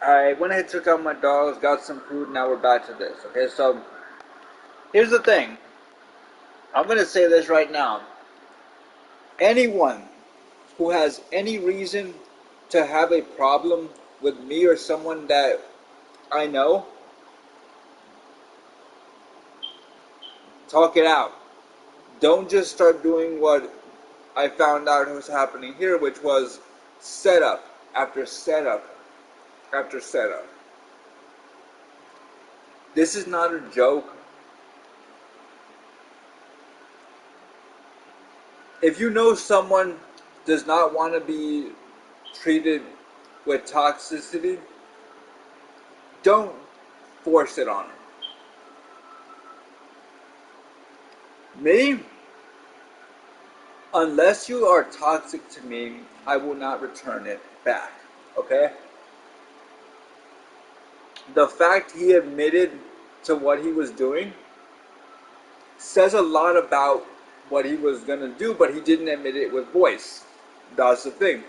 I went ahead, took out my dogs, got some food. Now we're back to this. Okay, so here's the thing. I'm gonna say this right now. Anyone who has any reason to have a problem with me or someone that I know, talk it out. Don't just start doing what I found out was happening here, which was setup after setup after setup. This is not a joke. If you know someone does not want to be treated with toxicity, don't force it on them. Me, unless you are toxic to me, I will not return it back. Okay? The fact he admitted to what he was doing says a lot about what he was going to do, but he didn't admit it with voice. That's the thing.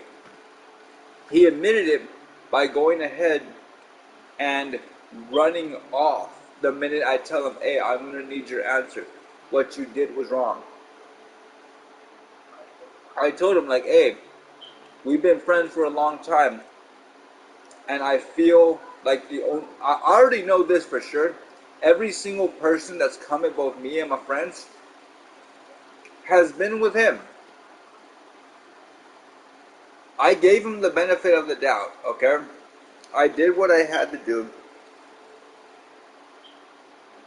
He admitted it by going ahead and running off the minute I tell him, hey, I'm going to need your answer. What you did was wrong. I told him, like, hey, we've been friends for a long time, and I feel like I already know this for sure. Every single person that's come at both me and my friends has been with him. I gave him the benefit of the doubt, okay? I did what I had to do,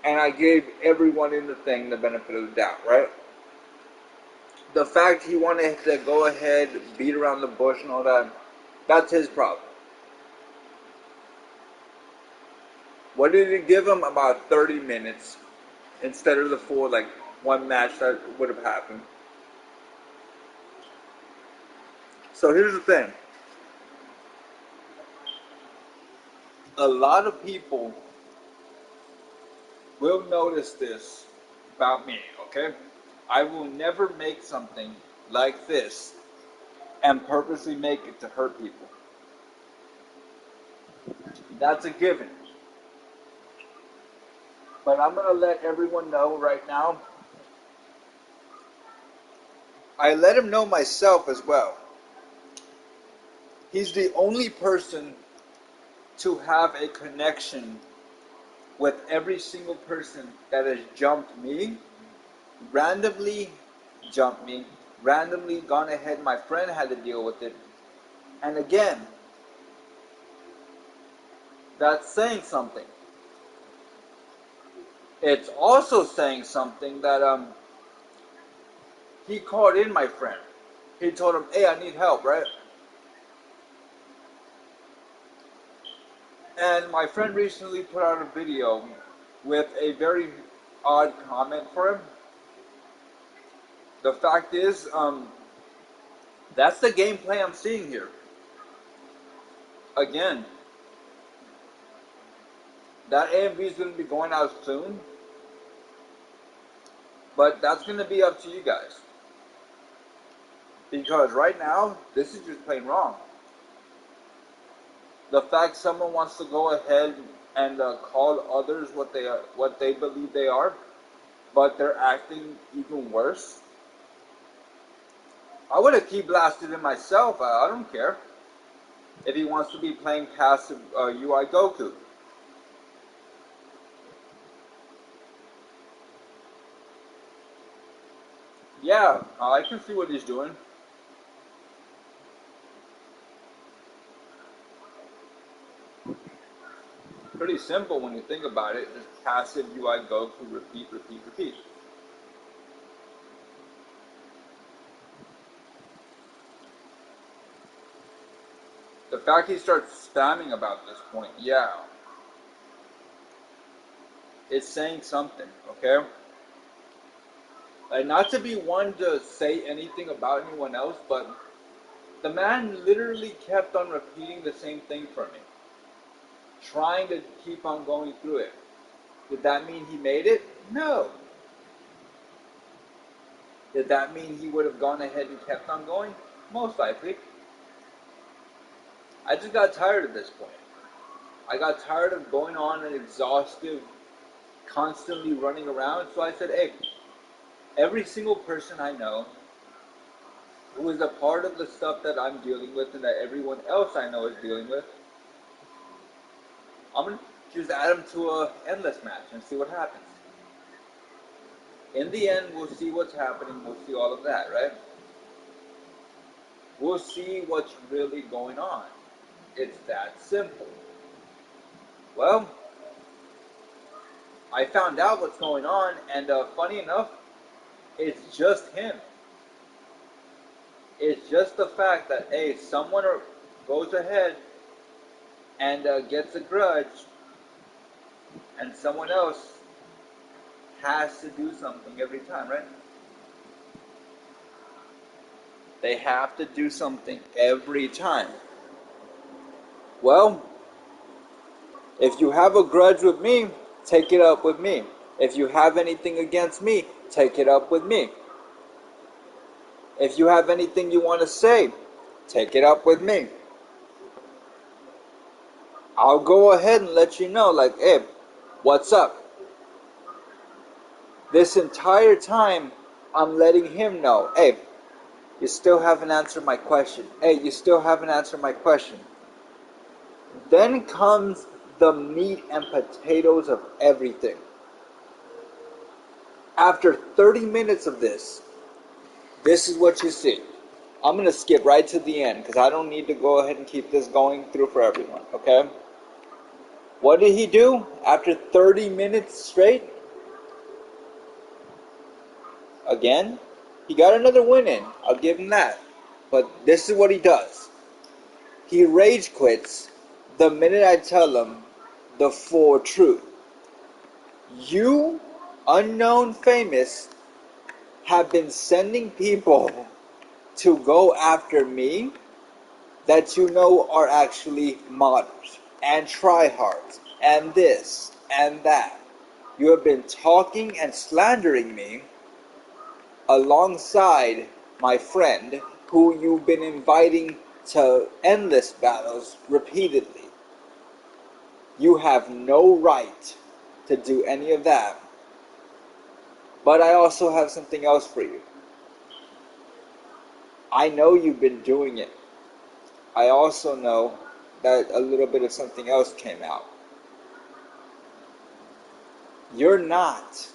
and I gave everyone in the thing the benefit of the doubt, right? The fact he wanted to go ahead, beat around the bush and all that, that's his problem. What did it give him? About 30 minutes instead of the full, like, one match that would have happened. So here's the thing. A lot of people will notice this about me, okay? I will never make something like this and purposely make it to hurt people. That's a given. But I'm going to let everyone know right now. I let him know myself as well. He's the only person to have a connection with every single person that has jumped me, randomly jumped me, randomly gone ahead. My friend had to deal with it. And again, that's saying something. It's also saying something that he called in my friend. He told him, hey, I need help, right? And my friend recently put out a video with a very odd comment for him. The fact is, that's the gameplay I'm seeing here. Again, that AMV is going to be going out soon, but that's going to be up to you guys. Because right now, this is just plain wrong. The fact someone wants to go ahead and call others what they believe they are, but they're acting even worse. I would have keep blasted it myself. I don't care if he wants to be playing passive UI Goku. Yeah, I can see what he's doing. Pretty simple when you think about it. Just passive UI Goku, repeat, repeat, repeat. The fact he starts spamming about this point, yeah, it's saying something, okay? Like, not to be one to say anything about anyone else, but the man literally kept on repeating the same thing for me, trying to keep on going through it. Did that mean he made it? No. Did that mean he would have gone ahead and kept on going? Most likely. I just got tired at this point. I got tired of going on and exhaustive, constantly running around. So I said, hey, every single person I know who is a part of the stuff that I'm dealing with and that everyone else I know is dealing with, I'm going to just add them to a endless match and see what happens. In the end, we'll see what's happening. We'll see all of that, right? We'll see what's really going on. It's that simple. Well, I found out what's going on, and funny enough, it's just him. It's just the fact that, hey, someone goes ahead and gets a grudge, and someone else has to do something every time, right? They have to do something every time. Well, if you have a grudge with me, take it up with me. If you have anything against me, take it up with me. If you have anything you want to say, take it up with me. I'll go ahead and let you know, like, hey, what's up? This entire time, I'm letting him know, hey, you still haven't answered my question. Hey, you still haven't answered my question. Then comes the meat and potatoes of everything. After 30 minutes of this is what you see. I'm going to skip right to the end because I don't need to go ahead and keep this going through for everyone, okay? What did he do after 30 minutes straight? Again, he got another win in. I'll give him that. But this is what he does. He rage quits the minute I tell him the full truth. You, unknown famous, have been sending people to go after me that you know are actually modders and tryhards and this and that. You have been talking and slandering me alongside my friend who you've been inviting to endless battles repeatedly. You have no right to do any of that. But I also have something else for you. I know you've been doing it. I also know that a little bit of something else came out. You're not,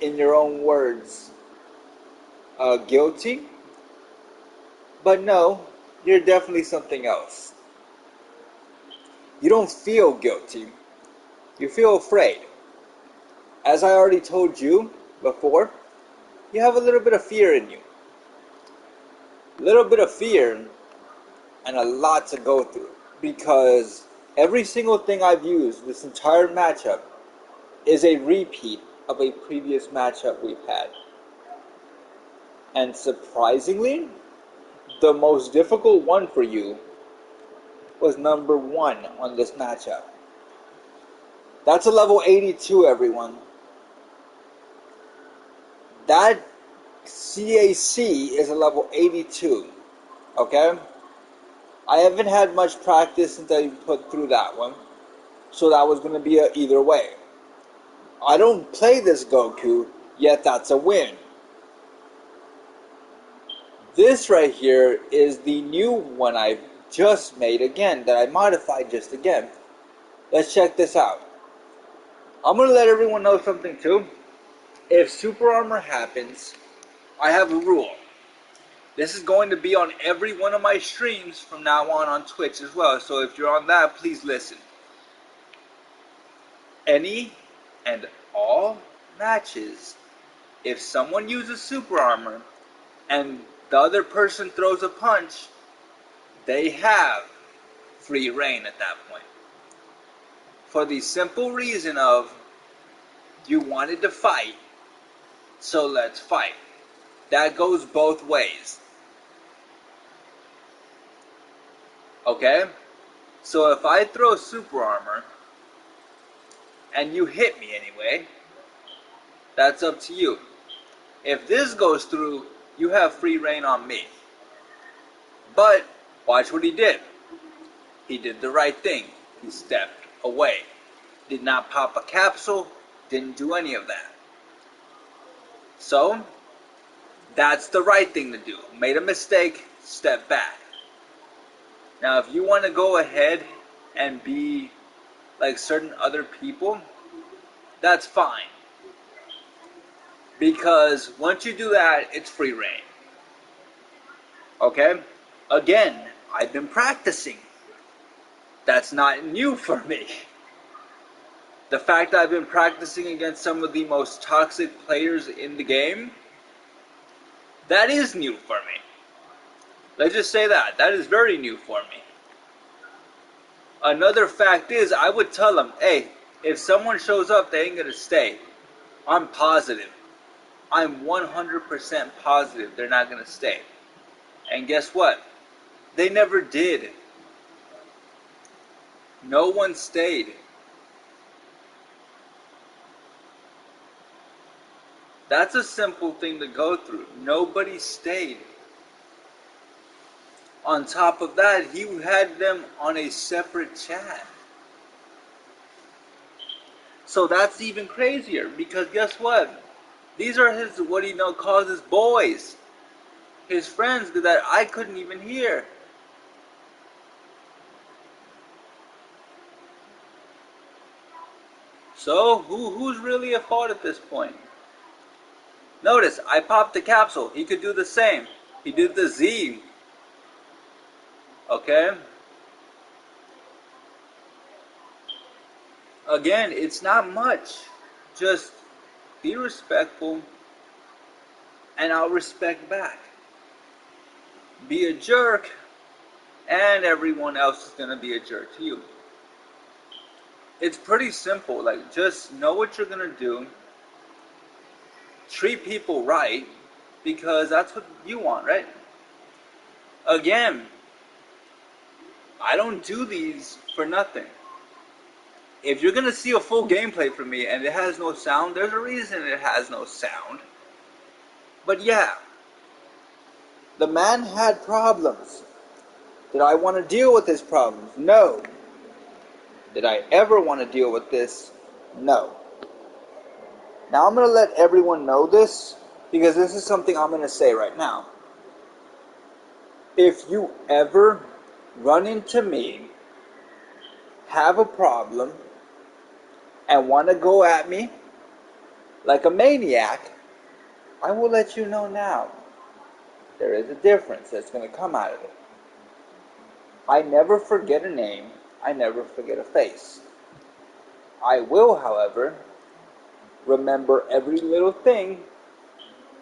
in your own words, guilty. But no, you're definitely something else. You don't feel guilty. You feel afraid. As I already told you before, you have a little bit of fear in you. A little bit of fear and a lot to go through. Because every single thing I've used this entire matchup is a repeat of a previous matchup we've had. And surprisingly, the most difficult one for you was number 1 on this matchup. That's a level 82, everyone. That CAC is a level 82. Okay? I haven't had much practice since I put through that one. So that was going to be a either way. I don't play this Goku, yet that's a win. This right here is the new one I've just made again, that I modified just again. Let's check this out. I'm going to let everyone know something too. If Super Armor happens, I have a rule. This is going to be on every one of my streams from now on Twitch as well. So if you're on that, please listen. Any and all matches, if someone uses Super Armor and the other person throws a punch, they have free reign at that point. For the simple reason of, you wanted to fight, so let's fight. That goes both ways. Okay? So if I throw Super Armor, and you hit me anyway, that's up to you. If this goes through, you have free reign on me. But watch what he did. He did the right thing. He stepped away. Did not pop a capsule, didn't do any of that. So, that's the right thing to do. Made a mistake, step back. Now, if you want to go ahead and be like certain other people, that's fine. Because once you do that, it's free reign. Okay? Again, I've been practicing. That's not new for me. The fact that I've been practicing against some of the most toxic players in the game, that is new for me. Let's just say that. That is very new for me. Another fact is, I would tell them, hey, if someone shows up, they ain't gonna stay. I'm positive. I'm 100% positive they're not gonna stay. And guess what? They never did. No one stayed. That's a simple thing to go through. Nobody stayed. On top of that, he had them on a separate chat. So that's even crazier because guess what? These are his, what he calls his boys. His friends that I couldn't even hear. So who's really at fault at this point? Notice, I popped the capsule. He could do the same. He did the Z. Okay? Again, it's not much. Just be respectful and I'll respect back. Be a jerk and everyone else is going to be a jerk to you. It's pretty simple. Like, just know what you're going to do. Treat people right because that's what you want, right? Again, I don't do these for nothing. If you're going to see a full gameplay from me and it has no sound, there's a reason it has no sound. But yeah, the man had problems. Did I want to deal with his problems? No. Did I ever want to deal with this? No. Now I'm going to let everyone know this because this is something I'm going to say right now. If you ever run into me, have a problem, and want to go at me like a maniac, I will let you know now. There is a difference that's going to come out of it. I never forget a name. I never forget a face. I will, however, remember every little thing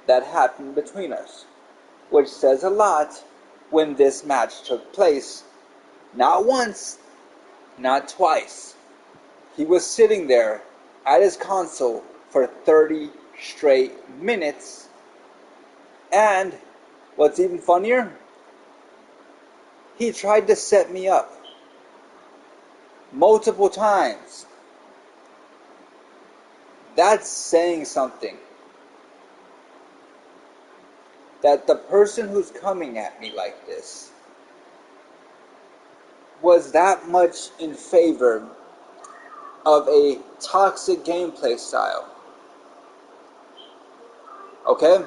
that happened between us, which says a lot when this match took place. Not once, not twice. He was sitting there at his console for 30 straight minutes. And what's even funnier, he tried to set me up multiple times. That's saying something. That the person who's coming at me like this was that much in favor of a toxic gameplay style. Okay?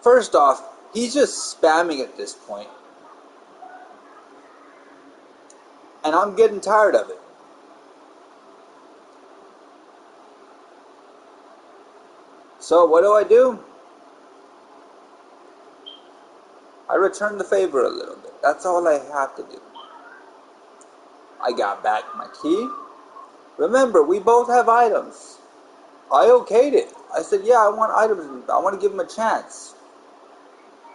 First off, he's just spamming at this point. And I'm getting tired of it. So what do? I return the favor a little bit. That's all I have to do. I got back my key. Remember, we both have items. I okayed it. I said, yeah, I want items. I want to give him a chance.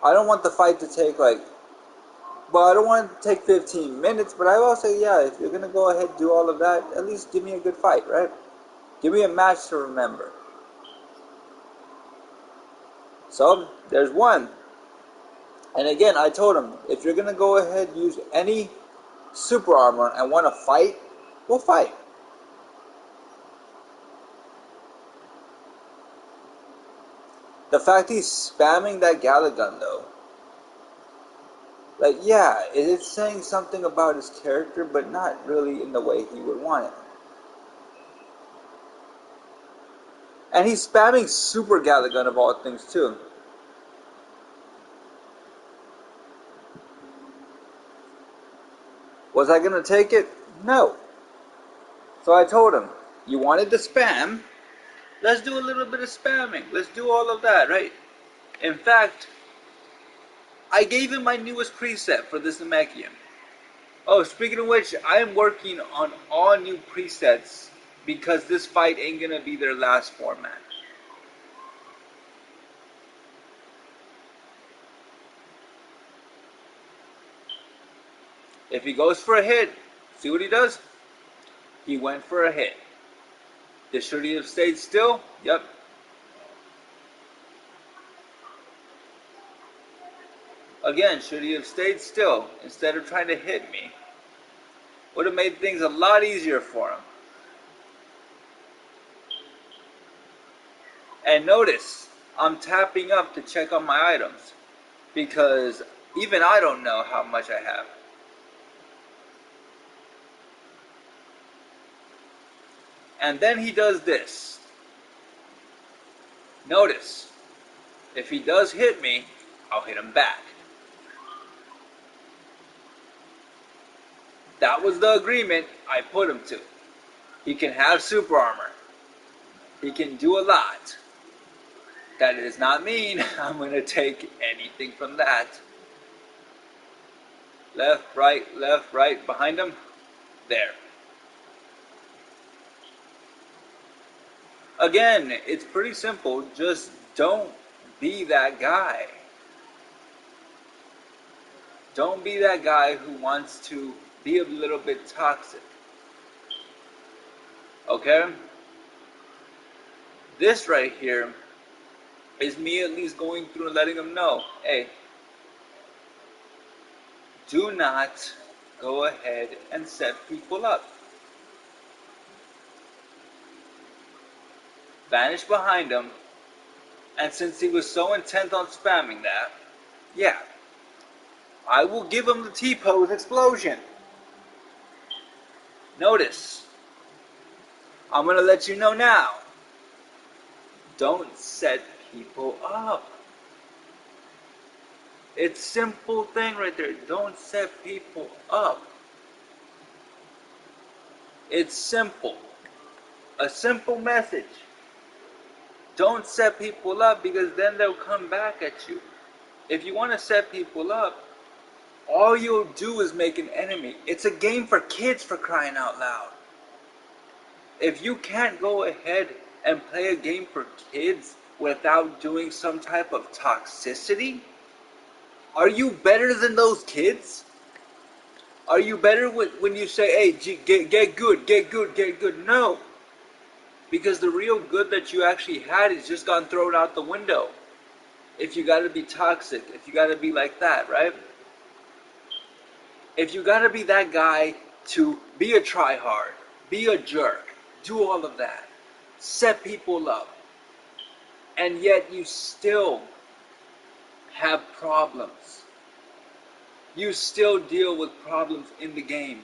I don't want the fight to take I don't want it to take 15 minutes, but I will say, yeah, if you're going to go ahead and do all of that, at least give me a good fight, right? Give me a match to remember. So, there's one. And again, I told him, if you're going to go ahead and use any super armor and want to fight, we'll fight. The fact he's spamming that Galagun, though, Like, yeah, it's saying something about his character, but not really in the way he would want it. And he's spamming Super Galagun of all things, too. Was I going to take it? No. So I told him, you wanted the spam? Let's do a little bit of spamming. Let's do all of that, right? In fact, I gave him my newest preset for this Namekian. Oh, speaking of which, I am working on all new presets because this fight ain't gonna be their last format. If he goes for a hit, see what he does? He went for a hit. Should he have stayed still? Yep. Again, should he have stayed still instead of trying to hit me? Would have made things a lot easier for him. And notice, I'm tapping up to check on my items because even I don't know how much I have. And then he does this. Notice, if he does hit me, I'll hit him back. That was the agreement I put him to. He can have super armor. He can do a lot. That does not mean I'm going to take anything from that. Left, right, behind him. There. Again, it's pretty simple. Just don't be that guy. Don't be that guy who wants to be a little bit toxic. Okay? This right here is me at least going through and letting them know, hey, do not go ahead and set people up. Vanish behind him, and since he was so intent on spamming that, yeah, I will give him the T-pose explosion. Notice, I'm going to let you know now, don't set people up. It's a simple thing right there. Don't set people up. It's simple. A simple message. Don't set people up because then they'll come back at you. If you want to set people up, all you'll do is make an enemy. It's a game for kids, for crying out loud. If you can't go ahead and play a game for kids without doing some type of toxicity, are you better than those kids? Are you better when you say, hey, get good, get good, get good? No. Because the real good that you actually had is just gone thrown out the window. If you gotta be toxic, if you gotta be like that, right? If you gotta be that guy to be a tryhard, be a jerk, do all of that, set people up, and yet you still have problems. You still deal with problems in the game.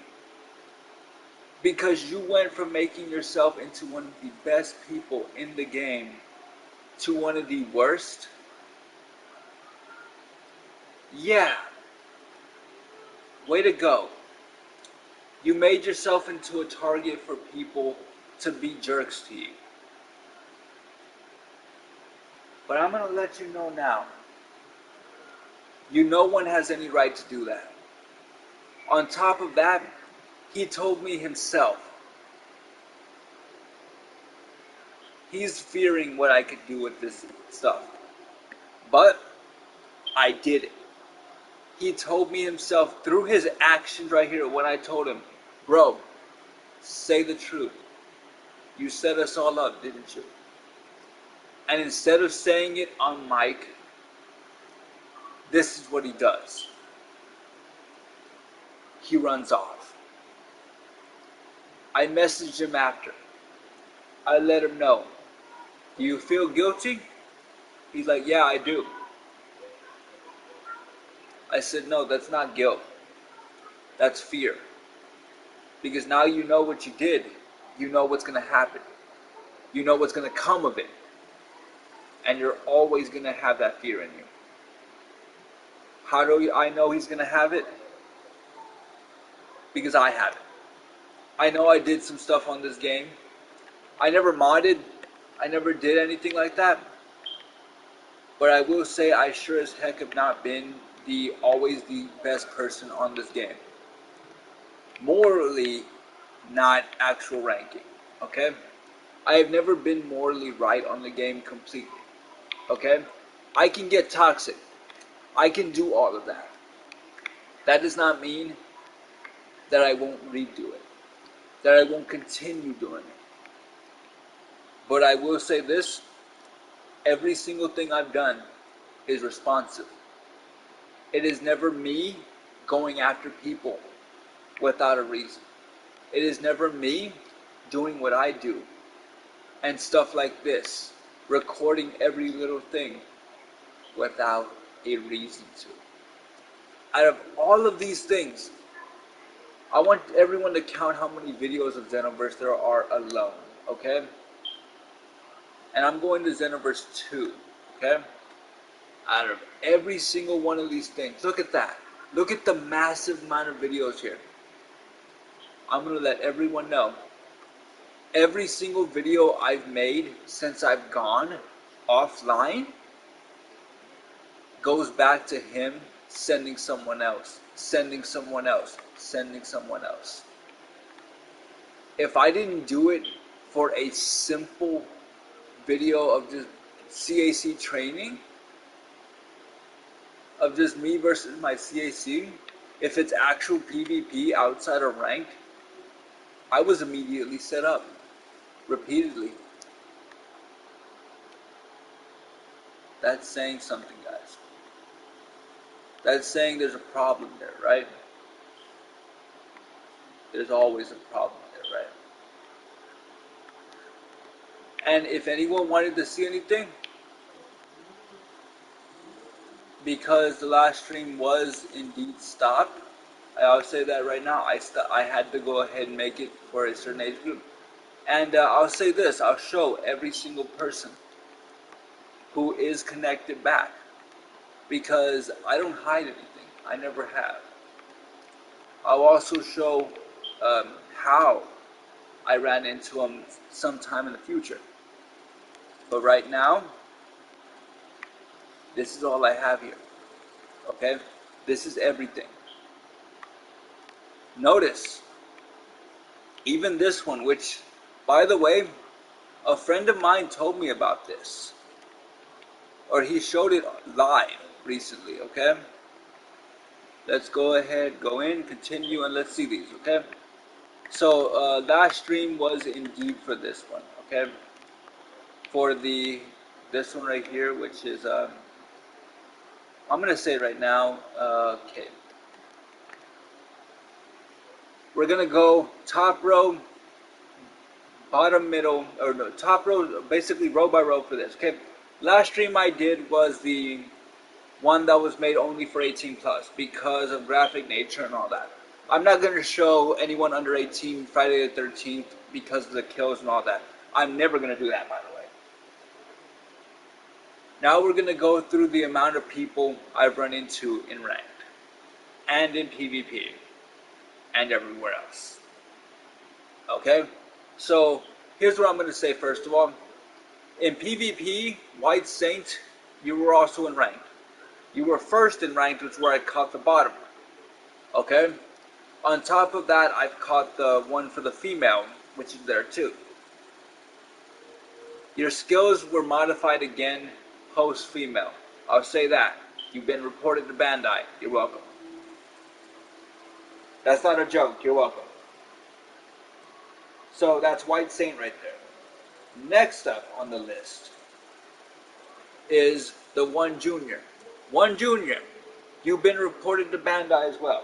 Because you went from making yourself into one of the best people in the game to one of the worst. Yeah. Way to go. You made yourself into a target for people to be jerks to you. But I'm going to let you know now. No one has any right to do that. On top of that, he told me himself. He's fearing what I could do with this stuff. But I did it. He told me himself through his actions right here when I told him, bro, say the truth. You set us all up, didn't you? And instead of saying it on mic, this is what he does. He runs off. I messaged him after. I let him know. Do you feel guilty? He's like, yeah, I do. I said, no, that's not guilt. That's fear. Because now you know what you did. You know what's going to happen. You know what's going to come of it. And you're always going to have that fear in you. How do I know he's going to have it? Because I have it. I know I did some stuff on this game. I never modded. I never did anything like that. But I will say I sure as heck have not been always the best person on this game. Morally, not actual ranking. Okay? I have never been morally right on the game completely. Okay? I can get toxic. I can do all of that. That does not mean that I won't redo it. That I won't continue doing it. But I will say this, every single thing I've done is responsive. It is never me going after people without a reason. It is never me doing what I do and stuff like this, recording every little thing without a reason to. Out of all of these things, I want everyone to count how many videos of Xenoverse there are alone, okay? And I'm going to Xenoverse 2, okay? Out of every single one of these things, look at that. Look at the massive amount of videos here. I'm going to let everyone know. Every single video I've made since I've gone offline goes back to him sending someone else, sending someone else, sending someone else. If I didn't do it for a simple video of just CAC training, of just me versus my CAC, if it's actual PvP outside of ranked, I was immediately set up, repeatedly. That's saying something, guys. That's saying there's a problem there, right? There's always a problem there, right? And if anyone wanted to see anything, because the last stream was indeed stopped, I'll say that right now, I had to go ahead and make it for a certain age group. And I'll say this, I'll show every single person who is connected back. Because I don't hide anything. I never have. I'll also show how I ran into them sometime in the future. But right now, this is all I have here. Okay? This is everything. Notice, even this one, which, by the way, a friend of mine told me about this. Or he showed it live recently, okay? Let's go ahead, go in, continue, and let's see these, okay? So, last stream was indeed for this one, okay? For this one right here, which is, I'm going to say right now, okay. We're going to go top row, bottom middle, or no, top row, basically row by row for this, okay? Last stream I did was the one that was made only for 18 plus because of graphic nature and all that. I'm not going to show anyone under 18 Friday the 13th because of the kills and all that. I'm never going to do that, by the way. Now we're going to go through the amount of people I've run into in ranked and in PvP and everywhere else. Okay? So here's what I'm going to say first of all. In PvP, White Saint, you were also in ranked. You were first in ranked, which is where I caught the bottom. Okay? On top of that, I've caught the one for the female, which is there too. Your skills were modified again post-female. I'll say that. You've been reported to Bandai. You're welcome. That's not a joke. You're welcome. So that's White Saint right there. Next up on the list is the 1 Junior. 1 Junior, you've been reported to Bandai as well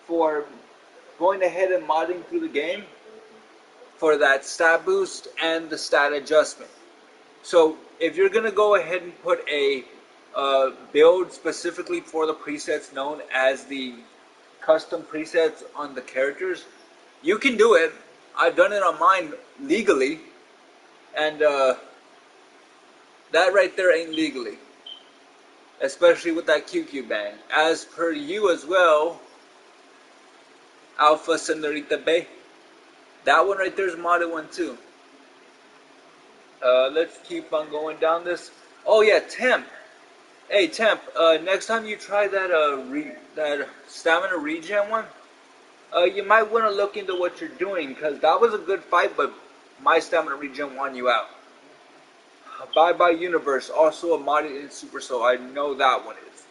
for going ahead and modding through the game for that stat boost and the stat adjustment. So if you're going to go ahead and put a build specifically for the presets known as the custom presets on the characters, you can do it. I've done it on mine legally, and that right there ain't legally, especially with that QQ bang. As per you as well, Alpha Senorita Bay. That one right there is modded one too. Let's keep on going down this. Oh yeah, Temp. Hey Temp, next time you try that that stamina regen one, you might want to look into what you're doing, because that was a good fight, but my stamina regen won you out. Bye Bye Universe, also a modded in Super Soul. I know that one is.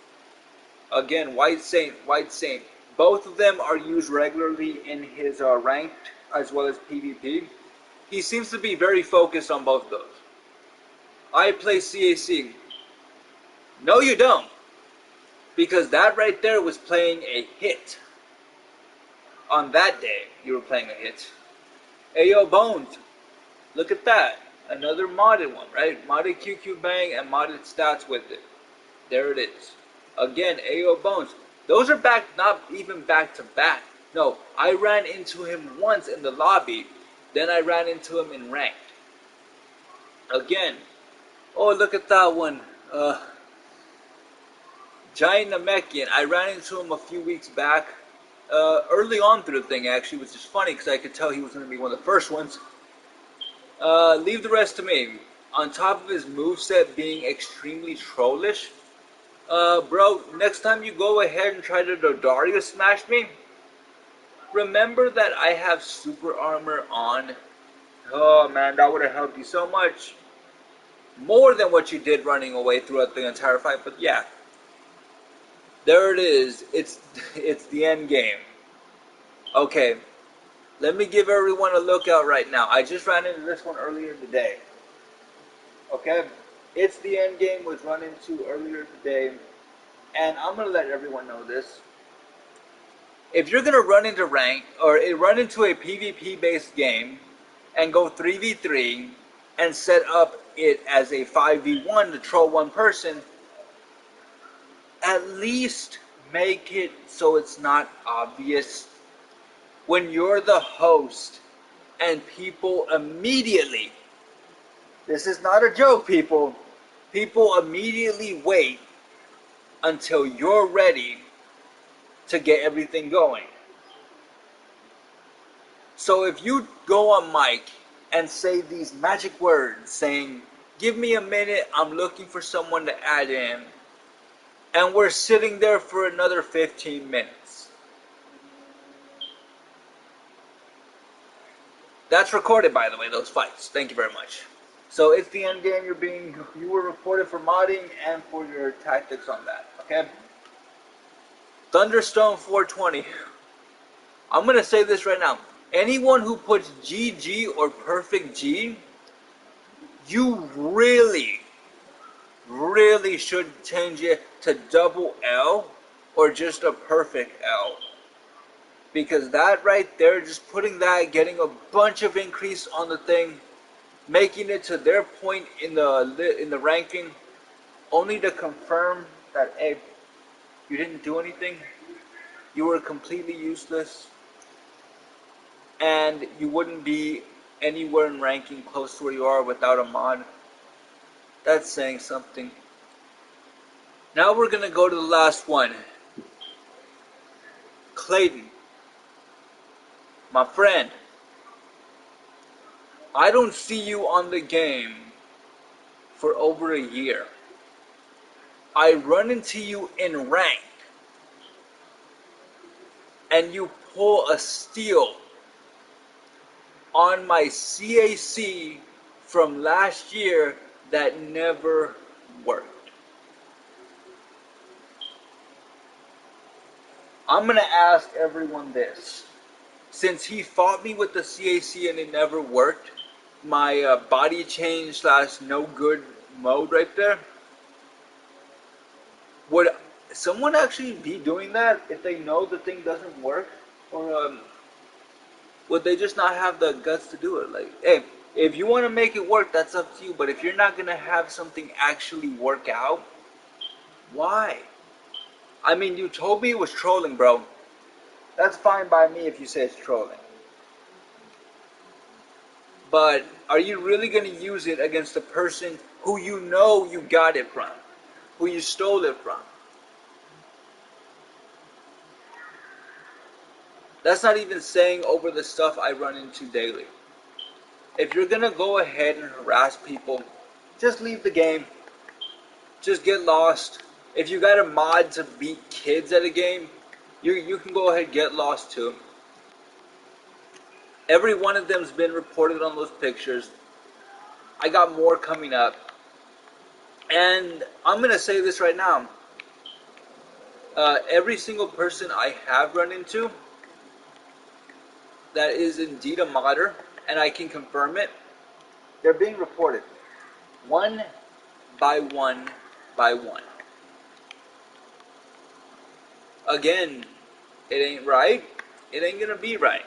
Again, White Saint, White Saint. Both of them are used regularly in his ranked as well as PvP. He seems to be very focused on both of those. I play CAC. No, you don't. Because that right there was playing a hit. On that day, you were playing a hit. Ayo Bones. Look at that. Another modded one, right? Modded QQ Bang and modded stats with it. There it is. Again, Ayo Bones. Those are back, not even back to back. No, I ran into him once in the lobby. Then I ran into him in ranked. Again. Oh, look at that one. Giant Namekian. I ran into him a few weeks back. Early on through the thing, actually, which is funny because I could tell he was going to be one of the first ones. Leave the rest to me. On top of his moveset being extremely trollish, bro, next time you go ahead and try to Dodaria smash me, remember that I have super armor on. Oh man, that would have helped you so much. More than what you did running away throughout the entire fight, but yeah. There it is. It's the end game. Okay. Let me give everyone a lookout right now. I just ran into this one earlier today. Okay? It's the end game was run into earlier today. And I'm going to let everyone know this. If you're going to run into rank, or run into a PvP based game, and go 3v3, and set up it as a 5v1 to troll one person, at least make it so it's not obvious. When you're the host and people immediately, this is not a joke, people immediately wait until you're ready to get everything going. So if you go on mic and say these magic words saying, give me a minute, I'm looking for someone to add in, and we're sitting there for another 15 minutes. That's recorded, by the way, those fights. Thank you very much. So it's the end game. You were reported for modding and for your tactics on that. Okay. Thunderstone 420. I'm gonna say this right now. Anyone who puts GG or perfect G, you really should change it to double L or just a perfect L. Because that right there, just putting that, getting a bunch of increase on the thing, making it to their point in the ranking, only to confirm that, hey, you didn't do anything, you were completely useless, and you wouldn't be anywhere in ranking close to where you are without a mod. That's saying something. Now we're gonna go to the last one. Clayton, my friend, I don't see you on the game for over a year. I run into you in rank, and you pull a steal on my CAC from last year that never worked. I'm gonna ask everyone this. Since he fought me with the CAC and it never worked, my body change / no good mode right there, would someone actually be doing that if they know the thing doesn't work? Or would they just not have the guts to do it? Like, hey, if you want to make it work, that's up to you. But if you're not going to have something actually work out, Why? I mean, you told me it was trolling, bro. That's fine by me if you say it's trolling. But are you really going to use it against the person who you know you got it from? Who you stole it from? That's not even saying over the stuff I run into daily. If you're going to go ahead and harass people, just leave the game. Just get lost. If you got a mod to beat kids at a game, you can go ahead and get lost too. Every one of them's been reported on those pictures. I got more coming up. And I'm going to say this right now. Every single person I have run into that is indeed a modder, and I can confirm it, they're being reported. One by one by one. Again, it ain't right. It ain't going to be right.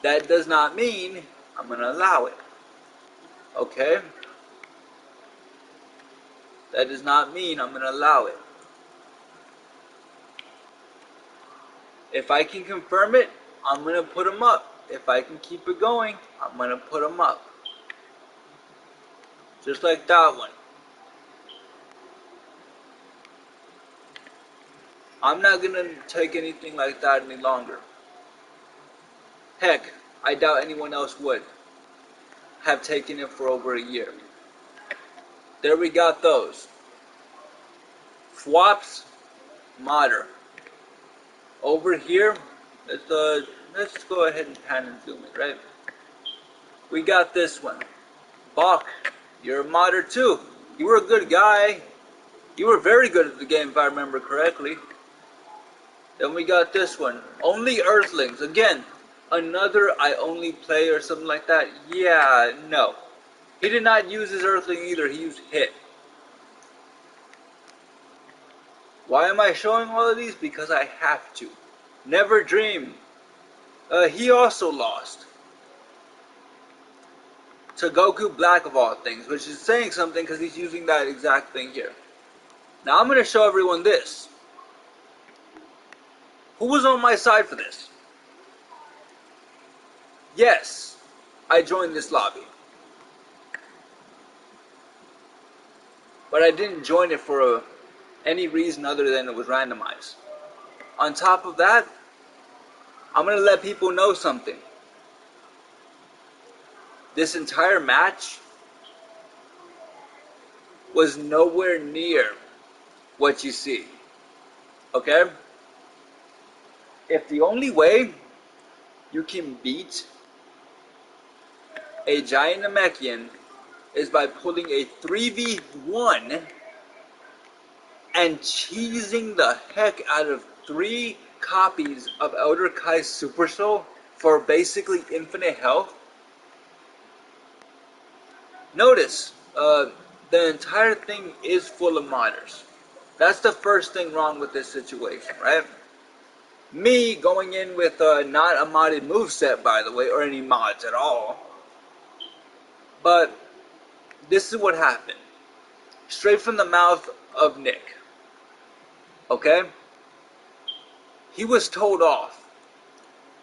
That does not mean I'm going to allow it. Okay? That does not mean I'm going to allow it. If I can confirm it, I'm going to put them up. If I can keep it going, I'm going to put them up. Just like that one. I'm not going to take anything like that any longer. Heck, I doubt anyone else would have taken it for over a year. There we got those. Fwops, modder. Over here, let's go ahead and pan and zoom it, right? We got this one. Bach, you're a modder too. You were a good guy. You were very good at the game if I remember correctly. Then we got this one. Only Earthlings. Again, another I only play or something like that. Yeah, no. He did not use his Earthling either. He used Hit. Why am I showing all of these? Because I have to. Never Dream. He also lost to Goku Black of all things, which is saying something because he's using that exact thing here. Now I'm going to show everyone this. Who was on my side for this? Yes, I joined this lobby. But I didn't join it for any reason other than it was randomized. On top of that, I'm going to let people know something. This entire match was nowhere near what you see. Okay? If the only way you can beat a giant Namekian is by pulling a 3v1 and cheesing the heck out of 3 copies of Elder Kai's Super Soul for basically infinite health. Notice, the entire thing is full of modders. That's the first thing wrong with this situation, right? Me going in with not a modded moveset, by the way, or any mods at all. But this is what happened. Straight from the mouth of Nick. Okay? He was told off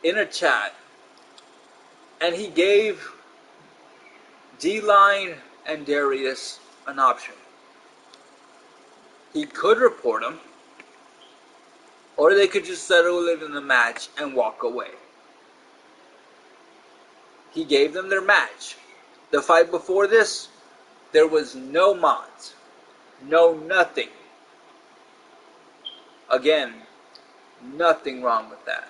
in a chat, and he gave D-Line and Darius an option. He could report him, or they could just settle it in the match and walk away. He gave them their match. The fight before this, there was no mods. No nothing. Again, nothing wrong with that.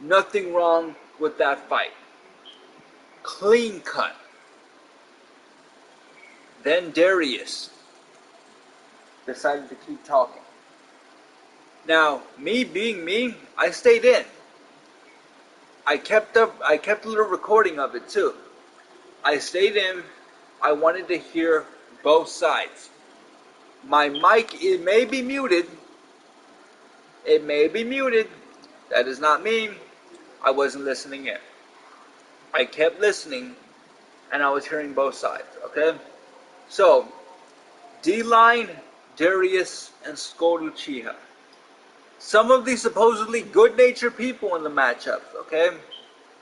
Nothing wrong with that fight. Clean cut. Then Darius decided to keep talking. Now, me being me, I stayed in. I kept a little recording of it too. I stayed in. I wanted to hear both sides. My mic, it may be muted. It may be muted. That does not mean I wasn't listening in. I kept listening and I was hearing both sides, okay? So, D-Line, Darius, and Skol Uchiha. Some of the supposedly good-natured people in the matchups, okay?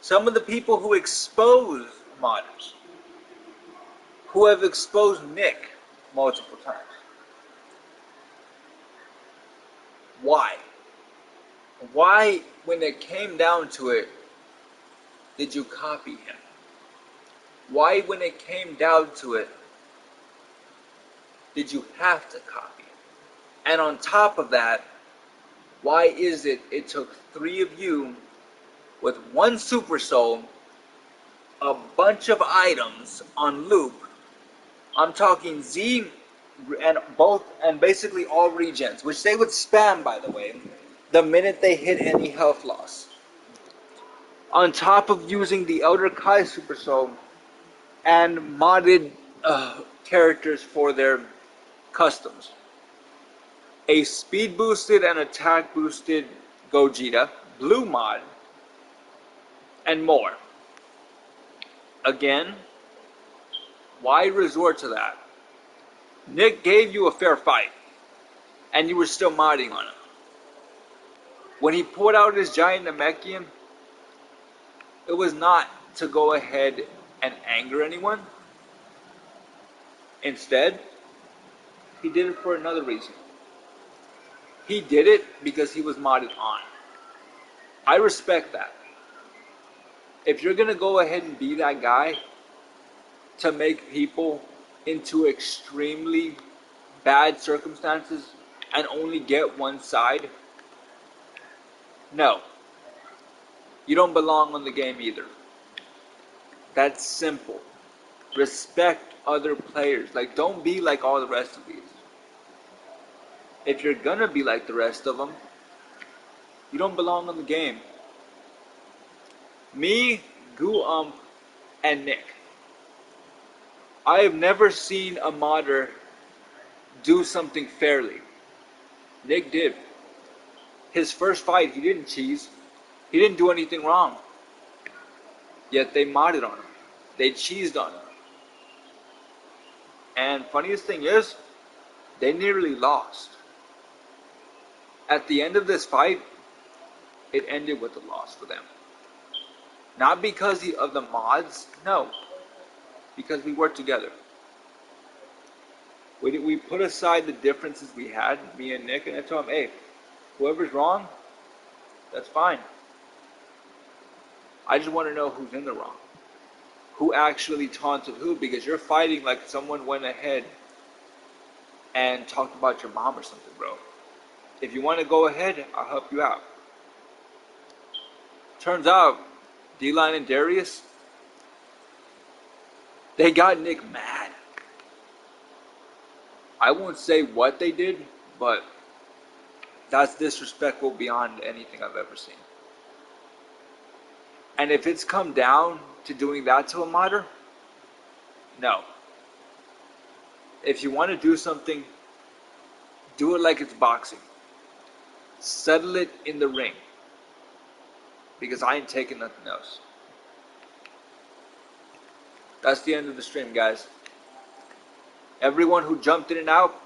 Some of the people who expose modders, who have exposed Nick multiple times. Why? Why, when it came down to it, did you copy him? Why, when it came down to it, did you have to copy him? And on top of that, why is it took 3 of you with 1 Super Soul, a bunch of items on loop? I'm talking Z and basically all regens, which they would spam, by the way, the minute they hit any health loss. On top of using the Elder Kai Super Soul and modded characters for their customs. A speed boosted and attack boosted Gogeta, blue mod, and more. Again, why resort to that? Nick gave you a fair fight, and you were still modding on him. When he pulled out his giant Namekian, it was not to go ahead and anger anyone. Instead, he did it for another reason. He did it because he was modded on. I respect that. If you're going to go ahead and be that guy to make people into extremely bad circumstances and only get one side, no. You don't belong on the game either. That's simple. Respect other players. Like, don't be like all the rest of these. If you're gonna be like the rest of them, you don't belong on the game. Me, Gu and Nick. I have never seen a modder do something fairly. Nick did. His first fight, he didn't cheese. He didn't do anything wrong. Yet they modded on him. They cheesed on him. And funniest thing is, they nearly lost. At the end of this fight, it ended with a loss for them. Not because of the mods, no. Because we worked together. We put aside the differences we had, me and Nick, and I told him, hey, whoever's wrong, that's fine. I just want to know who's in the wrong. Who actually taunted who, because you're fighting like someone went ahead and talked about your mom or something, bro. If you want to go ahead, I'll help you out. Turns out, D-Line and Darius, they got Nick mad. I won't say what they did, but that's disrespectful beyond anything I've ever seen. And if it's come down to doing that to a modder, no. If you want to do something, do it like it's boxing. Settle it in the ring. Because I ain't taking nothing else. That's the end of the stream, guys. Everyone who jumped in and out,